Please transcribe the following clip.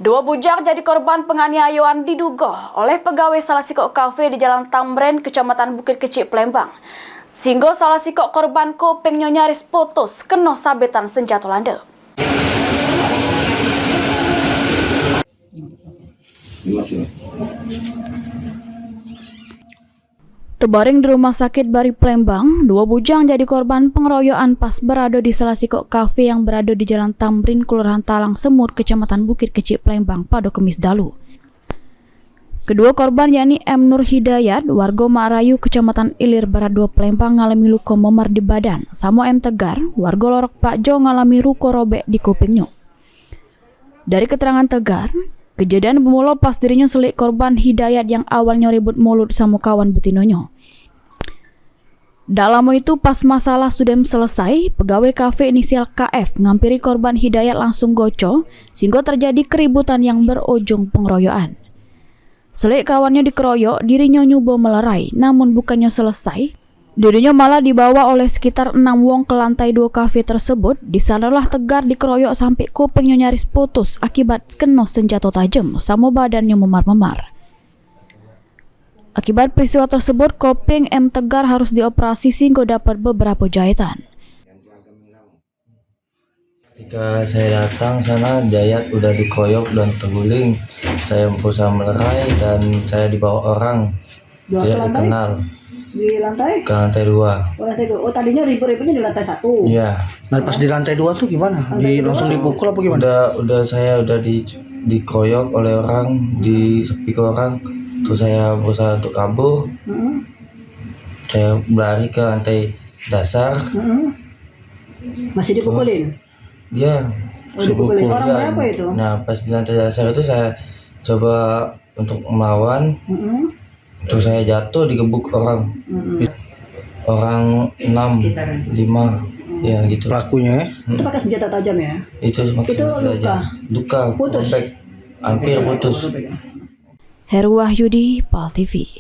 Dua bujang jadi korban penganiayaan diduga oleh pegawai salah sikok kafe di Jalan Tamrin, Kecamatan Bukit Kecil, Palembang. Singgo salah sikok korban kopeng nyaris putus kena sabetan senjata landa. Terbaring di rumah sakit Bari Palembang, dua bujang jadi korban pengeroyokan pas berada di salah sikok kafe yang berada di Jalan Tamrin, Kelurahan Talang Semut, Kecamatan Bukit Kecil, Palembang pada Kamis dalu. Kedua korban yakni M. Nur Hidayat, warga Marayu, Kecamatan Ilir Barat 2 Palembang ngalami luka memar di badan, sama M. Tegar, warga Lorok Pak Jo ngalami luka robek di kupingnya. Dari keterangan Tegar, kejadian bermula pas dirinya selik korban Hidayat yang awalnya ribut mulut sama kawan betinonyo. Dalam itu pas masalah sudah selesai, pegawai kafe inisial KF ngampiri korban Hidayat langsung goco, sehingga terjadi keributan yang berujung pengeroyokan. Selik kawannya dikeroyok, dirinya nyoba melerai, namun bukannya selesai, dirinya malah dibawa oleh sekitar 6 wong ke lantai 2 kafe tersebut. Di sanalah Tegar dikeroyok sampai kupingnya nyaris putus akibat kena senjata tajam sama badannya memar-memar. Akibat peristiwa tersebut, kuping M. Tegar harus dioperasi sehingga dapat beberapa jahitan. Ketika saya datang sana, Hidayat udah dikeroyok dan terguling. Saya berusaha melerai dan saya dibawa orang tidak dikenal. Di lantai? Ke lantai 2. Oh, lantai 2. Oh, tadinya ribut-ributnya di lantai 1. Iya. Nah, pas di lantai 2 tuh gimana? Langsung dipukul apa gimana? Saya udah dikeroyok oleh orang, disepi ke orang. Terus saya berusaha untuk kabur. Saya berlari ke lantai dasar. Masih dipukulin? Dia dipukulin. Orang berapa itu? Nah, pas di lantai dasar itu saya coba untuk melawan. Terus saya jatuh digebuk orang. Orang 6, 5, ya gitu. Pelakunya ya? Itu pakai senjata tajam ya? Itu luka? Luka, putus? hampir putus. Heru Wahyudi, PAL TV.